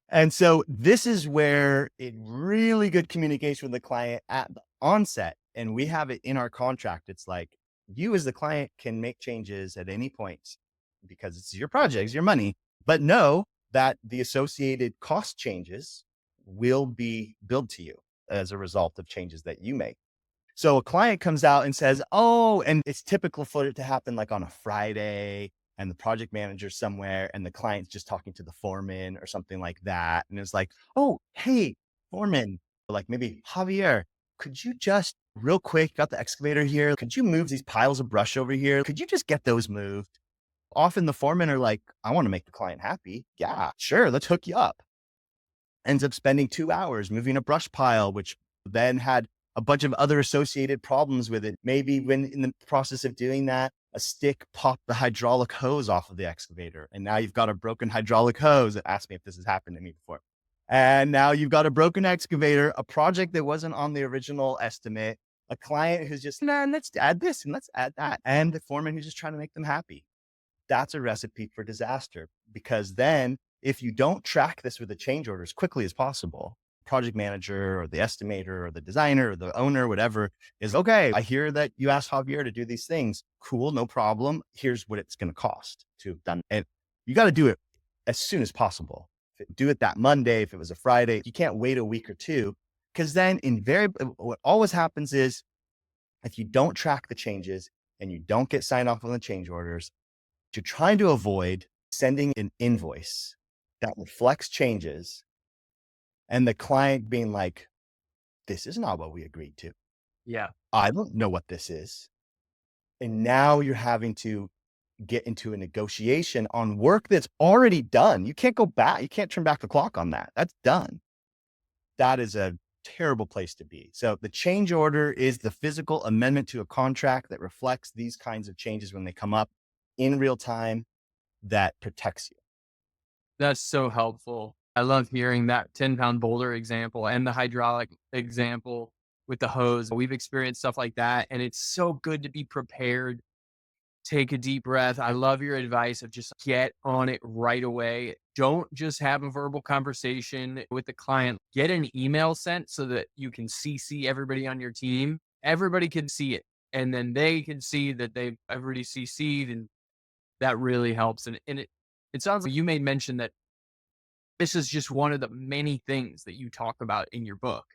And so this is where it really good communication with the client at the onset. And we have it in our contract. It's like, you as the client can make changes at any point because it's your project, it's your money, but know that the associated cost changes will be billed to you as a result of changes that you make. So a client comes out and says, oh, and it's typical for it to happen like on a Friday, and the project manager somewhere and the client's just talking to the foreman or something like that. And it's like, oh, hey, foreman, like maybe Javier, could you just real quick, got the excavator here. Could you move these piles of brush over here? Could you just get those moved? Often the foremen are like, I want to make the client happy. Yeah, sure. Let's hook you up. Ends up spending 2 hours moving a brush pile, which then had a bunch of other associated problems with it. Maybe when in the process of doing that, a stick popped the hydraulic hose off of the excavator. And now you've got a broken hydraulic hose. Ask me if this has happened to me before. And now you've got a broken excavator, a project that wasn't on the original estimate, a client who's just, nah, let's add this and let's add that. And the foreman who's just trying to make them happy. That's a recipe for disaster, because then if you don't track this with the change order as quickly as possible, project manager or the estimator or the designer or the owner, whatever, is okay. I hear that you asked Javier to do these things. Cool, no problem. Here's what it's going to cost to have done. And you got to do it as soon as possible. Do it that Monday. If it was a Friday, you can't wait a week or two, because then invariably what always happens is if you don't track the changes and you don't get signed off on the change orders, you're trying to avoid sending an invoice that reflects changes and the client being like, this is not what we agreed to. Yeah. I don't know what this is. And now you're having to get into a negotiation on work that's already done. You can't go back. You can't turn back the clock on that. That's done. That is a terrible place to be. So the change order is the physical amendment to a contract that reflects these kinds of changes when they come up in real time, that protects you. That's so helpful. I love hearing that 10-pound boulder example and the hydraulic example with the hose. We've experienced stuff like that, and it's so good to be prepared. Take a deep breath. I love your advice of just get on it right away. Don't just have a verbal conversation with the client. Get an email sent so that you can CC everybody on your team. Everybody can see it, and then they can see that they've everybody CC'd, and that really helps. And it sounds like you made mention that this is just one of the many things that you talk about in your book.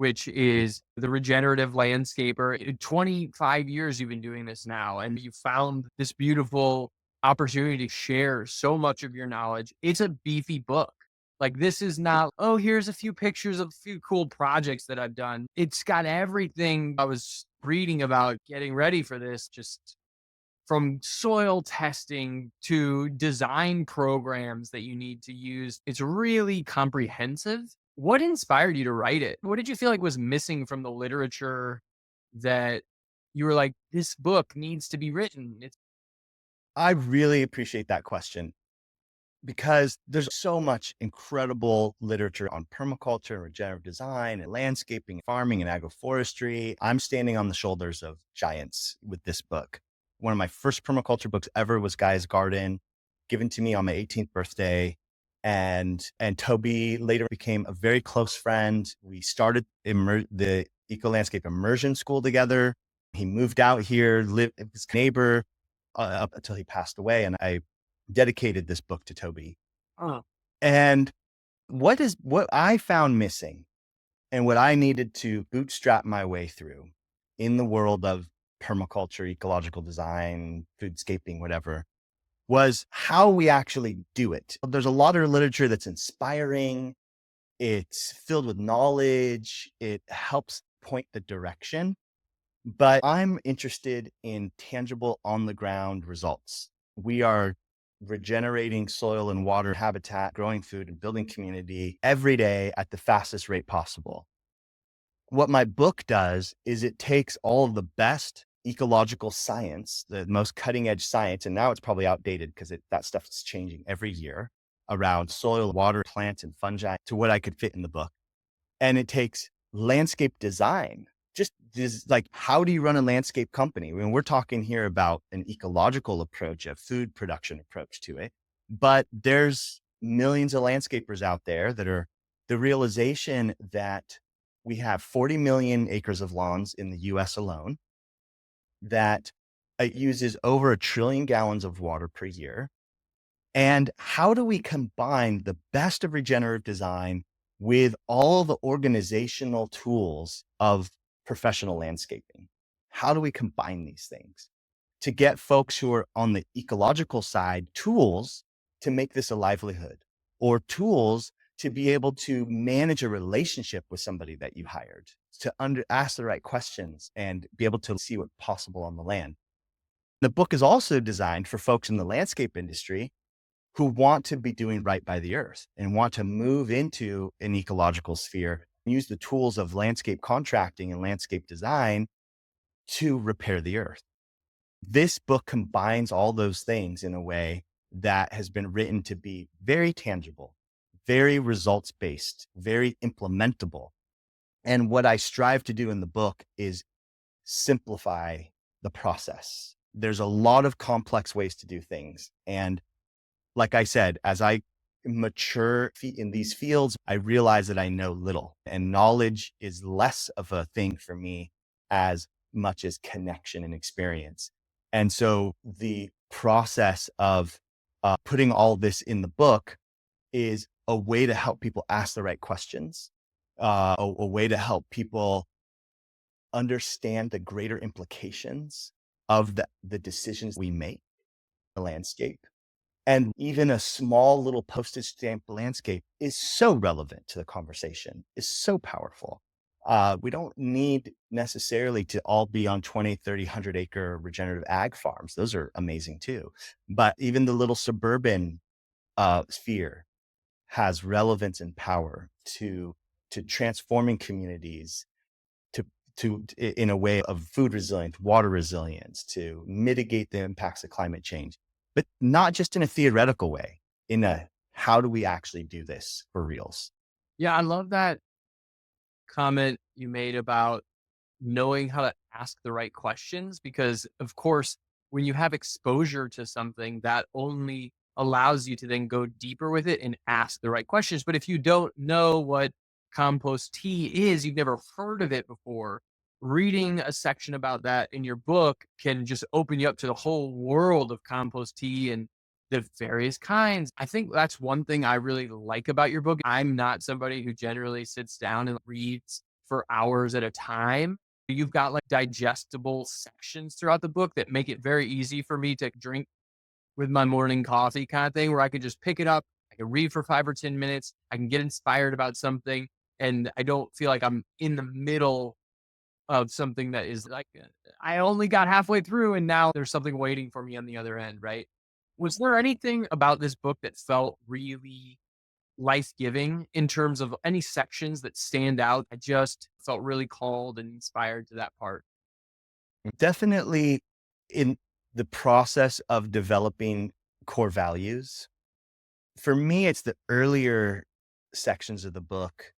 which is the Regenerative Landscaper. In 25 years, you've been doing this now, and you found this beautiful opportunity to share so much of your knowledge. It's a beefy book. Like, this is not, oh, here's a few pictures of a few cool projects that I've done. It's got everything I was reading about getting ready for this, just from soil testing to design programs that you need to use. It's really comprehensive. What inspired you to write it? What did you feel like was missing from the literature that you were like, this book needs to be written? It's I really appreciate that question because there's so much incredible literature on permaculture and regenerative design and landscaping, farming and agroforestry. I'm standing on the shoulders of giants with this book. One of my first permaculture books ever was Guy's Garden, given to me on my 18th birthday. And Toby later became a very close friend. We started the Eco Landscape Immersion School together. He moved out here, lived with his neighbor up until he passed away. And I dedicated this book to Toby. oh, And what I found missing and what I needed to bootstrap my way through in the world of permaculture, ecological design, foodscaping, whatever, was how we actually do it. There's a lot of literature that's inspiring. It's filled with knowledge. It helps point the direction. But I'm interested in tangible on the ground results. We are regenerating soil and water habitat, growing food and building community every day at the fastest rate possible. What my book does is it takes all of the best ecological science, the most cutting edge science, and now it's probably outdated because that stuff is changing every year around soil, water, plants, and fungi to what I could fit in the book. And it takes landscape design. Just this, like, how do you run a landscape company? I mean, we're talking here about an ecological approach, a food production approach to it. But there's millions of landscapers out there that are the realization that we have 40 million acres of lawns in the US alone, that it uses over 1 trillion gallons of water per year. And how do we combine the best of regenerative design with all the organizational tools of professional landscaping? How do we combine these things to get folks who are on the ecological side tools to make this a livelihood, or tools to be able to manage a relationship with somebody that you hired, to ask the right questions and be able to see what's possible on the land? The book is also designed for folks in the landscape industry who want to be doing right by the earth and want to move into an ecological sphere, use the tools of landscape contracting and landscape design to repair the earth. This book combines all those things in a way that has been written to be very tangible, very results based, very implementable. And what I strive to do in the book is simplify the process. There's a lot of complex ways to do things. And like I said, as I mature in these fields, I realize that I know little, and knowledge is less of a thing for me as much as connection and experience. And so the process of putting all this in the book is a way to help people ask the right questions, a way to help people understand the greater implications of the decisions we make in the landscape. And even a small little postage stamp landscape is so relevant to the conversation, is so powerful. We don't need necessarily to all be on 20, 30, 100 acre regenerative ag farms. Those are amazing too. But even the little suburban sphere has relevance and power to transforming communities, to in a way of food resilience, water resilience, to mitigate the impacts of climate change, but not just in a theoretical way, in a how do we actually do this for reals? yeah, I love that comment you made about knowing how to ask the right questions because of course when you have exposure to something that only allows you to then go deeper with it and ask the right questions, but if you don't know what compost tea is, you've never heard of it before, reading a section about that in your book can just open you up to the whole world of compost tea and the various kinds. I think that's one thing I really like about your book. I'm not somebody who generally sits down and reads for hours at a time. You've got like digestible sections throughout the book that make it very easy for me to drink with my morning coffee kind of thing, where I could just pick it up. I can read for 5 or 10 minutes. I can get inspired about something. And I don't feel like I'm in the middle of something that is like, I only got halfway through and now there's something waiting for me on the other end, right? Was there anything about this book that felt really life giving in terms of any sections that stand out? I just felt really called and inspired to that part. Definitely in the process of developing core values. For me, it's the earlier sections of the book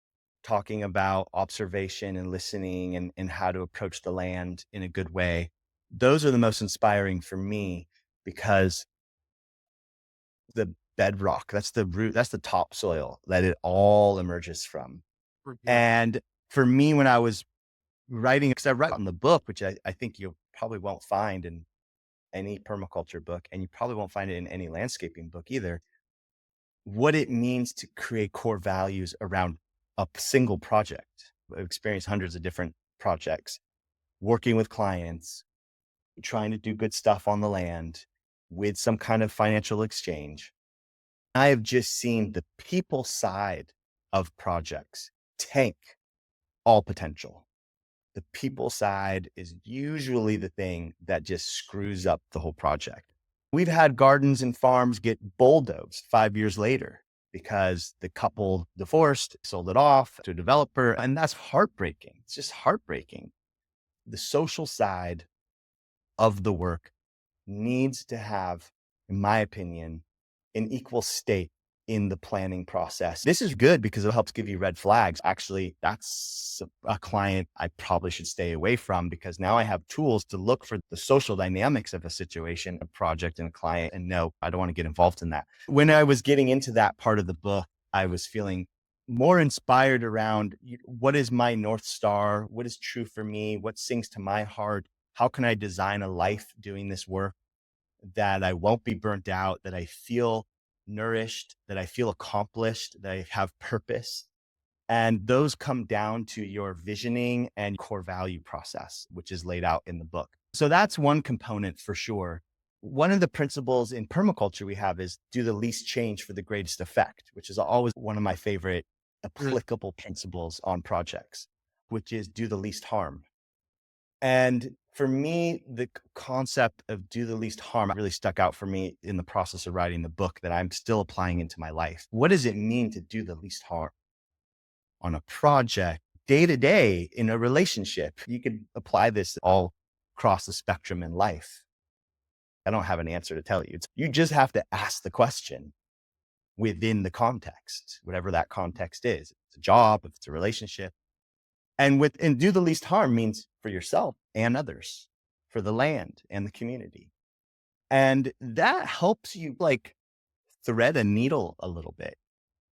talking about observation and listening and how to approach the land in a good way. Those are the most inspiring for me because the bedrock, that's the root, that's the topsoil that it all emerges from. Yeah. And for me, when I was writing, because I write on the book, which I think you probably won't find in any permaculture book, and you probably won't find it in any landscaping book either, what it means to create core values around a single project. I've experienced hundreds of different projects, working with clients, trying to do good stuff on the land with some kind of financial exchange. I have just seen the people side of projects tank all potential. The people side is usually the thing that just screws up the whole project. We've had gardens and farms get bulldozed 5 years later because the couple divorced, sold it off to a developer, and that's heartbreaking. It's just heartbreaking. The social side of the work needs to have, in my opinion, an equal stake in the planning process. This is good because it helps give you red flags. Actually, that's a client I probably should stay away from because now I have tools to look for the social dynamics of a situation, a project, and a client. And no, I don't want to get involved in that. When I was getting into that part of the book, I was feeling more inspired around what is my North Star? What is true for me? What sings to my heart? How can I design a life doing this work that I won't be burnt out, that I feel nourished, that I feel accomplished, that I have purpose? And those come down to your visioning and core value process, which is laid out in the book. So that's one component for sure. One of the principles in permaculture we have is do the least change for the greatest effect, which is always one of my favorite Mm. applicable principles on projects, which is do the least harm. And for me, the concept of do the least harm really stuck out for me in the process of writing the book that I'm still applying into my life. What does it mean to do the least harm on a project, day to day, in a relationship? You could apply this all across the spectrum in life. I don't have an answer to tell you. You just have to ask the question within the context, whatever that context is. If it's a job, if it's a relationship. And do the least harm means for yourself and others, for the land and the community. And that helps you like thread a needle a little bit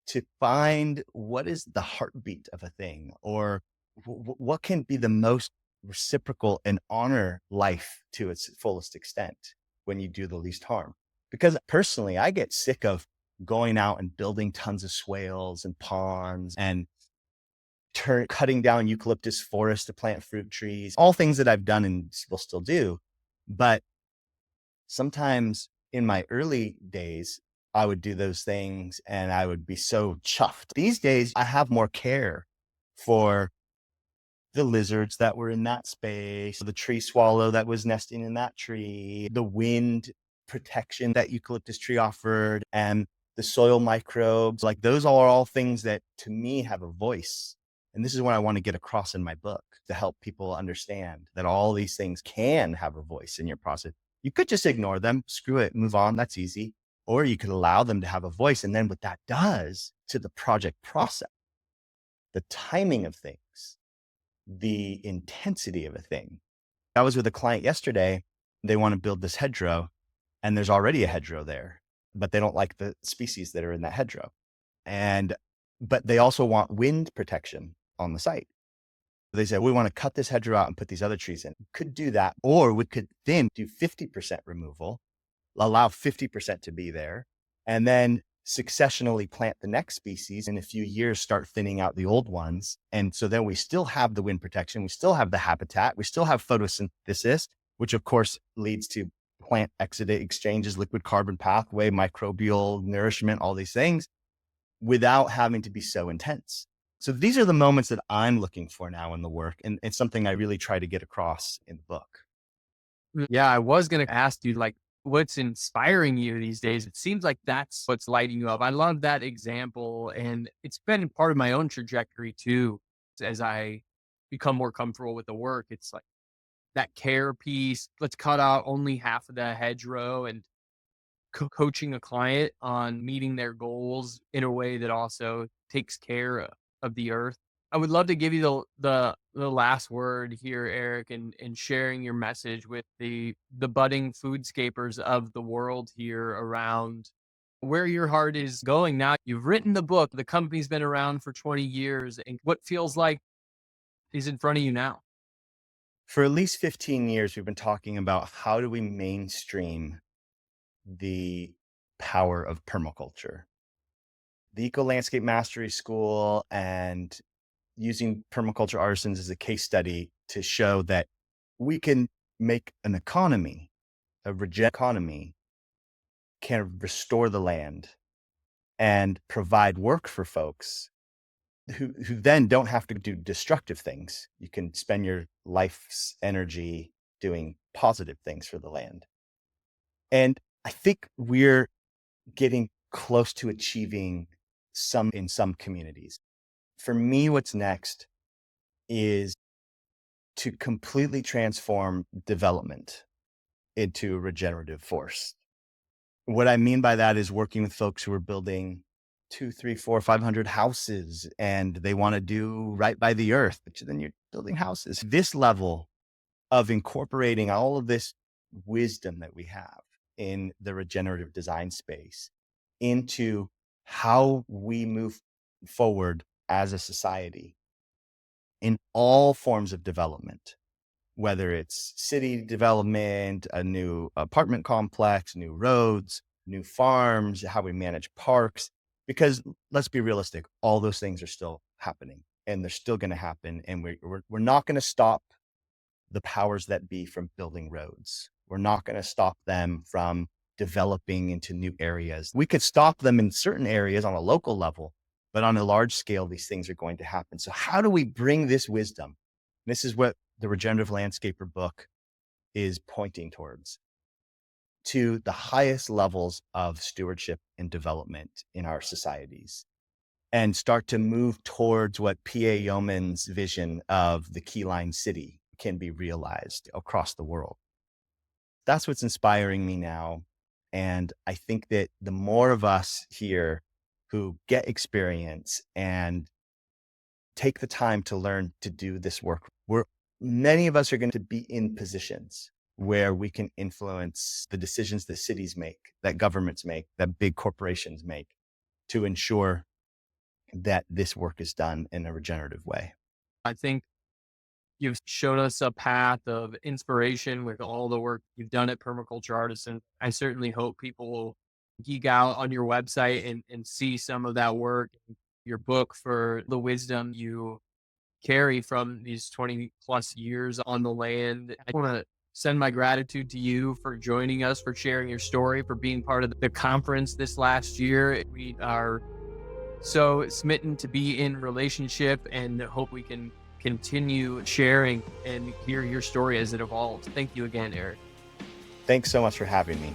to find what is the heartbeat of a thing or what can be the most reciprocal and honor life to its fullest extent when you do the least harm. Because personally, I get sick of going out and building tons of swales and ponds and cutting down eucalyptus forest to plant fruit trees, all things that I've done and will still do. But sometimes in my early days, I would do those things and I would be so chuffed. These days, I have more care for the lizards that were in that space, the tree swallow that was nesting in that tree, the wind protection that eucalyptus tree offered, and the soil microbes. Like those are all things that to me have a voice. And this is what I want to get across in my book to help people understand that all these things can have a voice in your process. You could just ignore them, screw it, move on. That's easy. Or you could allow them to have a voice. And then what that does to the project process, the timing of things, the intensity of a thing. I was with a client yesterday. They want to build this hedgerow, and there's already a hedgerow there, but they don't like the species that are in that hedgerow. But they also want wind protection on the site. They said, we want to cut this hedgerow out and put these other trees in. We could do that, or we could then do 50% removal, allow 50% to be there, and then successionally plant the next species, in a few years start thinning out the old ones. And so then we still have the wind protection, we still have the habitat, we still have photosynthesis, which of course leads to plant exudate exchanges, liquid carbon pathway, microbial nourishment, all these things, without having to be so intense. So these are the moments that I'm looking for now in the work. And it's something I really try to get across in the book. Yeah, I was going to ask you, like, what's inspiring you these days? It seems like that's what's lighting you up. I love that example. And it's been part of my own trajectory too. As I become more comfortable with the work, it's like that care piece. Let's cut out only half of the hedgerow and coaching a client on meeting their goals in a way that also takes care of the earth. I would love to give you the last word here, Eric, and sharing your message with the budding foodscapers of the world here around where your heart is going now. You've written the book, the company's been around for 20 years, and what feels like is in front of you now. For at least 15 years, we've been talking about how do we mainstream the power of permaculture. The Eco Landscape Mastery School and using permaculture artisans as a case study to show that we can make an economy, a regen economy, can restore the land and provide work for folks who then don't have to do destructive things. You can spend your life's energy doing positive things for the land. And I think we're getting close to achieving some in some communities. For me, what's next is to completely transform development into a regenerative force. What I mean by that is working with folks who are building 2, 3, 4, 500 houses and they want to do right by the earth, but then you're building houses. This level of incorporating all of this wisdom that we have in the regenerative design space into how we move forward as a society in all forms of development, whether it's city development, a new apartment complex, new roads, new farms, how we manage parks. Because let's be realistic, all those things are still happening and they're still going to happen. And we're not going to stop the powers that be from building roads. We're not going to stop them from developing into new areas. We could stop them in certain areas on a local level, but on a large scale, these things are going to happen. So how do we bring this wisdom? This is what the Regenerative Landscaper book is pointing towards, to the highest levels of stewardship and development in our societies, and start to move towards what P.A. Yeoman's vision of the keyline city can be realized across the world. That's what's inspiring me now. And I think that the more of us here who get experience and take the time to learn to do this work, many of us are going to be in positions where we can influence the decisions that cities make, that governments make, that big corporations make, to ensure that this work is done in a regenerative way. I think you've shown us a path of inspiration with all the work you've done at Permaculture Artisan. I certainly hope people will geek out on your website and see some of that work, your book, for the wisdom you carry from these 20 plus years on the land. I want to send my gratitude to you for joining us, for sharing your story, for being part of the conference this last year. We are so smitten to be in relationship and hope we can continue sharing and hear your story as it evolves. Thank you again, Eric. Thanks so much for having me.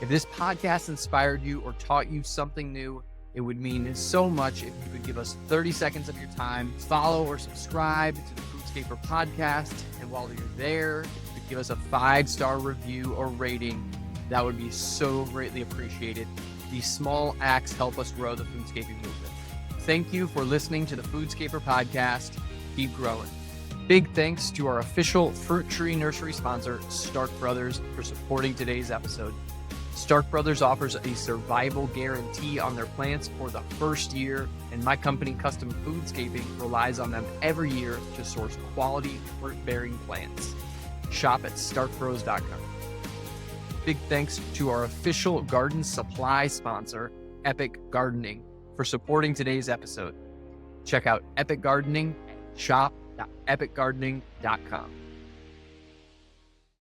If this podcast inspired you or taught you something new, it would mean so much if you could give us 30 seconds of your time, follow or subscribe to the Foodscaper podcast. And while you're there, if you could give us a 5-star review or rating, that would be so greatly appreciated. These small acts help us grow the foodscaping movement. Thank you for listening to the Foodscaper podcast. Keep growing. Big thanks to our official fruit tree nursery sponsor, Stark Brothers, for supporting today's episode. Stark Brothers offers a survival guarantee on their plants for the first year, and my company, Custom Foodscaping, relies on them every year to source quality fruit-bearing plants. Shop at starkbros.com. Big thanks to our official garden supply sponsor, Epic Gardening for supporting today's episode. Check out Epic Gardening at shop.epicgardening.com.